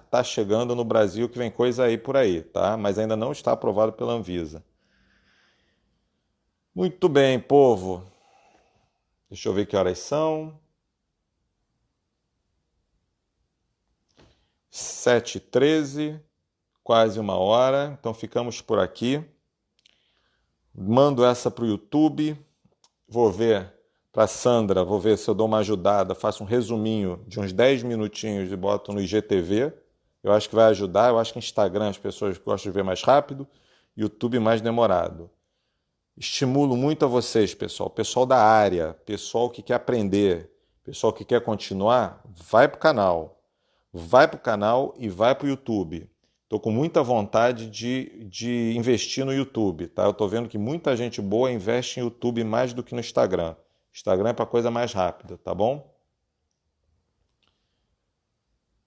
tá chegando no Brasil, que vem coisa aí por aí, tá? Mas ainda não está aprovado pela Anvisa. Muito bem, povo. Deixa eu ver que horas são. 7h13, quase uma hora. Então ficamos por aqui. Mando essa para o YouTube. Vou ver para a Sandra, vou ver se eu dou uma ajudada, faço um resuminho de uns 10 minutinhos e boto no IGTV. Eu acho que vai ajudar. Eu acho que Instagram as pessoas gostam de ver mais rápido, YouTube mais demorado. Estimulo muito a vocês, pessoal. Pessoal da área, pessoal que quer aprender, pessoal que quer continuar, vai para o canal. Vai para o canal e vai para o YouTube. Estou com muita vontade de investir no YouTube, tá? Eu estou vendo que muita gente boa investe em YouTube mais do que no Instagram. Instagram é para coisa mais rápida, tá bom?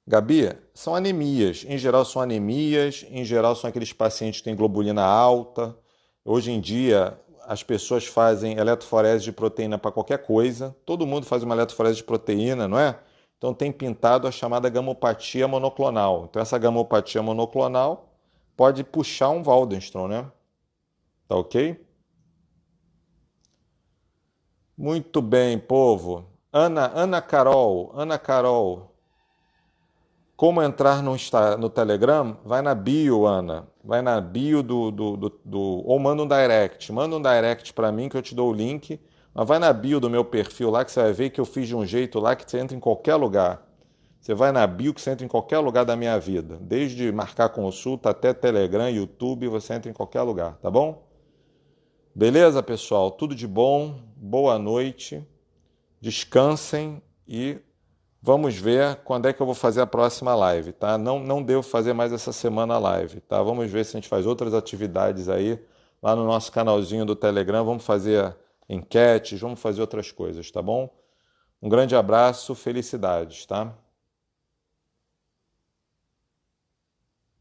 Gabi, são anemias. Em geral são anemias, em geral são aqueles pacientes que têm globulina alta. Hoje em dia as pessoas fazem eletroforese de proteína para qualquer coisa. Todo mundo faz uma eletroforese de proteína, não é? Então tem pintado a chamada gamopatia monoclonal. Então essa gamopatia monoclonal pode puxar um Waldenstrom, né? Tá ok? Muito bem, povo. Ana Carol, como entrar no Telegram? Vai na bio, Ana. Vai na bio ou manda um direct. Manda um direct para mim que eu te dou o link. Mas vai na bio do meu perfil lá que você vai ver que eu fiz de um jeito lá que você entra em qualquer lugar. Você vai na bio que você entra em qualquer lugar da minha vida. Desde marcar consulta até Telegram, YouTube, você entra em qualquer lugar, tá bom? Beleza, pessoal? Tudo de bom. Boa noite. Descansem e vamos ver quando é que eu vou fazer a próxima live, tá? Não devo fazer mais essa semana a live, tá? Vamos ver se a gente faz outras atividades aí lá no nosso canalzinho do Telegram. Vamos fazer enquetes, vamos fazer outras coisas, tá bom? Um grande abraço, felicidades, tá?